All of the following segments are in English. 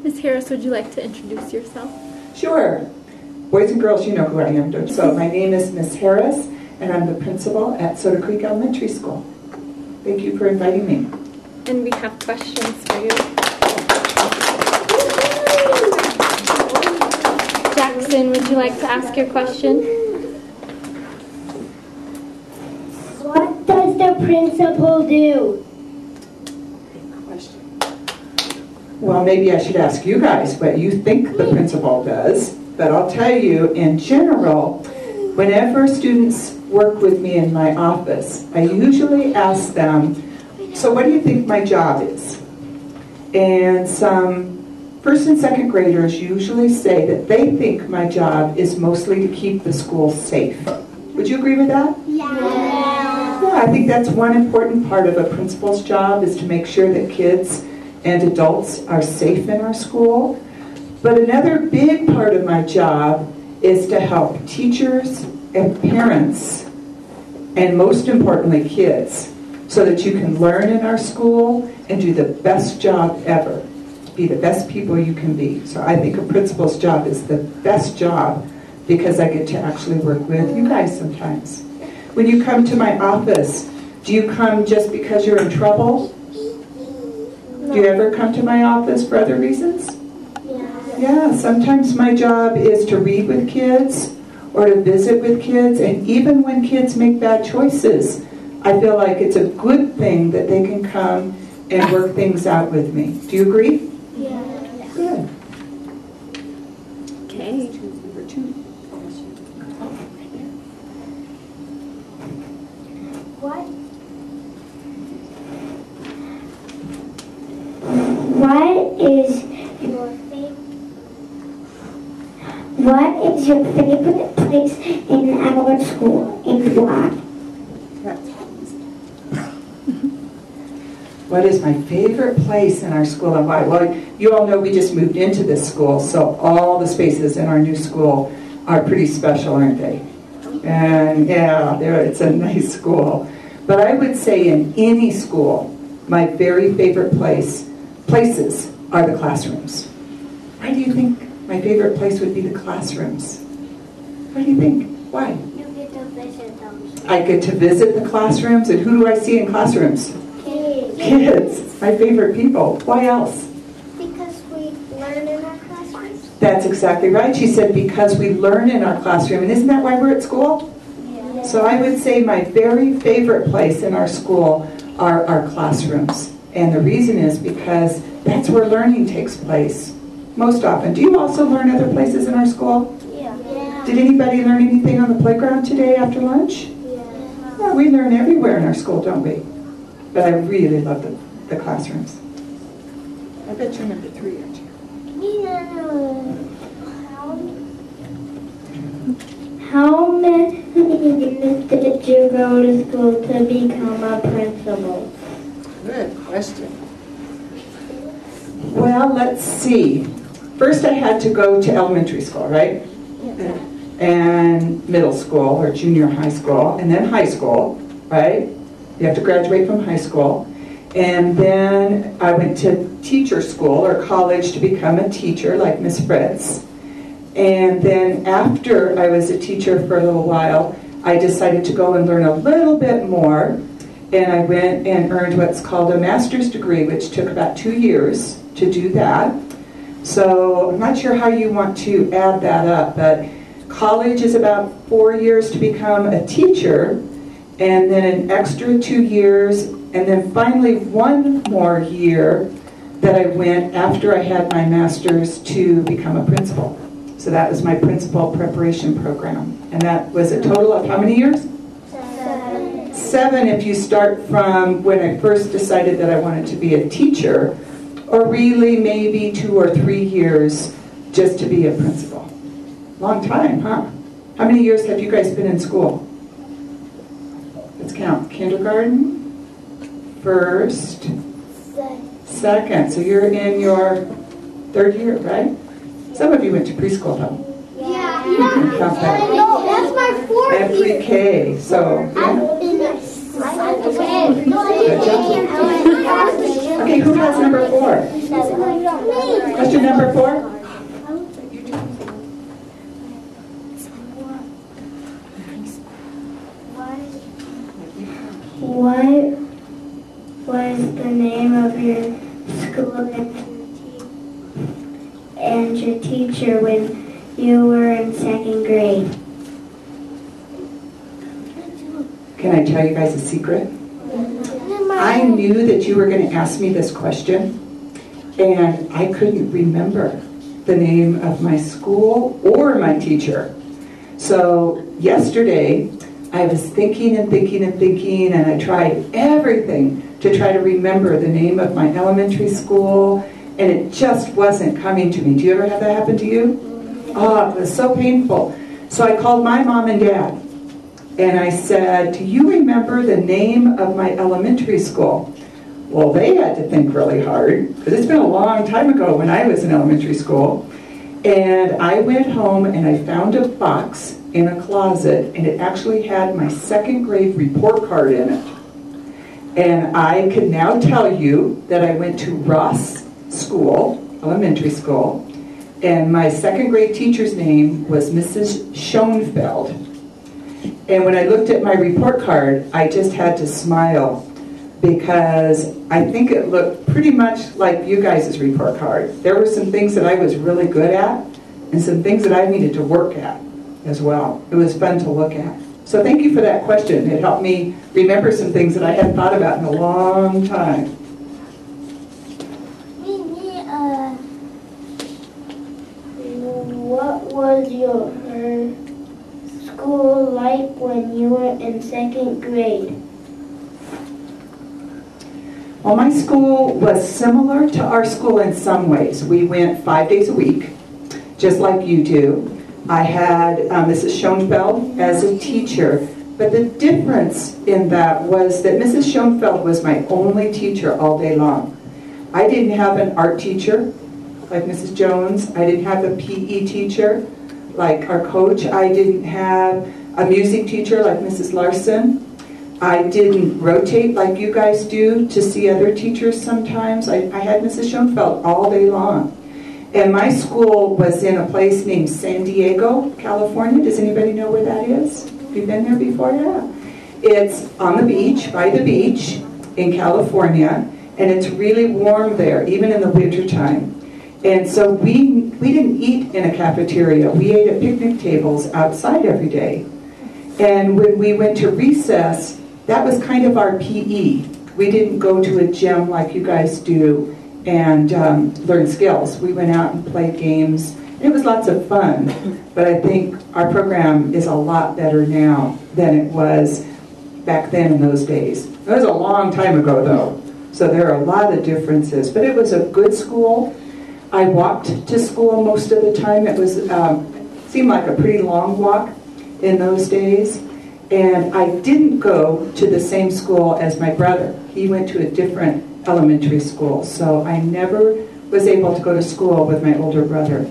Ms. Harris, would you like to introduce yourself? Sure. Boys and girls, you know who I am. So my name is Ms. Harris, and I'm the principal at Soda Creek Elementary School. Thank you for inviting me. And we have questions for you. Jackson, would you like to ask your question? What does the principal do? Well, maybe I should ask you guys what you think the principal does, but I'll tell you, in general, whenever students work with me in my office, I usually ask them, so what do you think my job is? And some first and second graders usually say that they think my job is mostly to keep the school safe. Would you agree with that? Yeah, I think that's one important part of a principal's job, is to make sure that kids and adults are safe in our school. But another big part of my job is to help teachers and parents, and most importantly kids, so that you can learn in our school and do the best job ever, be the best people you can be. So I think a principal's job is the best job because I get to actually work with you guys sometimes. When you come to my office, do you come just because you're in trouble? Do you ever come to my office for other reasons? Yeah, sometimes my job is to read with kids or to visit with kids, and even when kids make bad choices, I feel like it's a good thing that they can come and work things out with me. Do you agree? Yeah. Good. Okay. Number 2. What is your favorite place in our school and why? What is my favorite place in our school and why? Well, you all know we just moved into this school, so all the spaces in our new school are pretty special, aren't they? And yeah, it's a nice school. But I would say in any school, my very favorite places are the classrooms. Why do you think my favorite place would be the classrooms? What do you think? Why? You get to visit them. I get to visit the classrooms, and who do I see in classrooms? Kids. Kids, my favorite people. Why else? Because we learn in our classrooms. That's exactly right. She said because we learn in our classroom. And isn't that why we're at school? Yeah. So I would say my very favorite place in our school are our classrooms. And the reason is because that's where learning takes place most often. Do you also learn other places in our school? Yeah. Did anybody learn anything on the playground today after lunch? Yeah, we learn everywhere in our school, don't we? But I really love the classrooms. I bet you're number 3, aren't you? How many years did you go to school to become a principal? Good question. Well, let's see. First I had to go to elementary school, right? Yes. And middle school or junior high school, and then high school, right? You have to graduate from high school. And then I went to teacher school or college to become a teacher like Miss Fritz. And then after I was a teacher for a little while, I decided to go and learn a little bit more. And I went and earned what's called a master's degree, which took about 2 years to do that. So I'm not sure how you want to add that up, but college is about 4 years to become a teacher, and then an extra 2 years, and then finally 1 more year that I went after I had my master's to become a principal. So that was my principal preparation program. And that was a total of how many years? 7 if you start from when I first decided that I wanted to be a teacher, or really maybe 2 or 3 years just to be a principal. Long time, huh? How many years have you guys been in school? Let's count. Kindergarten, first, second. So you're in your 3rd year, right? Some of you went to preschool, though. Yeah. Count that. No, that's my 4th And year. pre-K, so yeah. Okay, who has number 4? Question number 4? What was the name of your school and your teacher when you were in 2nd grade? Can I tell you guys a secret? I knew that you were going to ask me this question, and I couldn't remember the name of my school or my teacher. So yesterday, I was thinking and thinking and thinking, and I tried everything to try to remember the name of my elementary school, and it just wasn't coming to me. Do you ever have that happen to you? Oh, it was so painful. So I called my mom and dad, and I said, do you remember the name of my elementary school? Well, they had to think really hard, because it's been a long time ago when I was in elementary school. And I went home and I found a box in a closet, and it actually had my 2nd grade report card in it. And I can now tell you that I went to Ross School, elementary school, and my 2nd grade teacher's name was Mrs. Schoenfeld. And when I looked at my report card, I just had to smile, because I think it looked pretty much like you guys' report card. There were some things that I was really good at, and some things that I needed to work at as well. It was fun to look at. So thank you for that question. It helped me remember some things that I hadn't thought about in a long time. What was your school like when you were in 2nd grade? Well, my school was similar to our school in some ways. We went 5 days a week, just like you do. I had Mrs. Schoenfeld as a teacher, but the difference in that was that Mrs. Schoenfeld was my only teacher all day long. I didn't have an art teacher like Mrs. Jones. I didn't have a PE teacher like our coach. I didn't have a music teacher like Mrs. Larson. I didn't rotate like you guys do to see other teachers sometimes. I had Mrs. Schoenfeld all day long. And my school was in a place named San Diego, California. Does anybody know where that is? Have you been there before? Yeah. It's on the beach, by the beach in California, and it's really warm there, even in the wintertime. And so we didn't eat in a cafeteria. We ate at picnic tables outside every day. And when we went to recess, that was kind of our PE. We didn't go to a gym like you guys do and learn skills. We went out and played games. It was lots of fun, but I think our program is a lot better now than it was back then in those days. It was a long time ago, though, so there are a lot of differences. But it was a good school. I walked to school most of the time. It was seemed like a pretty long walk in those days. And I didn't go to the same school as my brother. He went to a different elementary school, so I never was able to go to school with my older brother.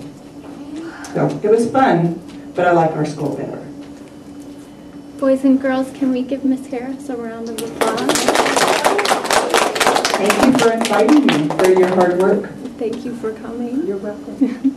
So it was fun, but I like our school better. Boys and girls, can we give Miss Harris a round of applause? Thank you for inviting me, for your hard work. Thank you for coming. You're welcome.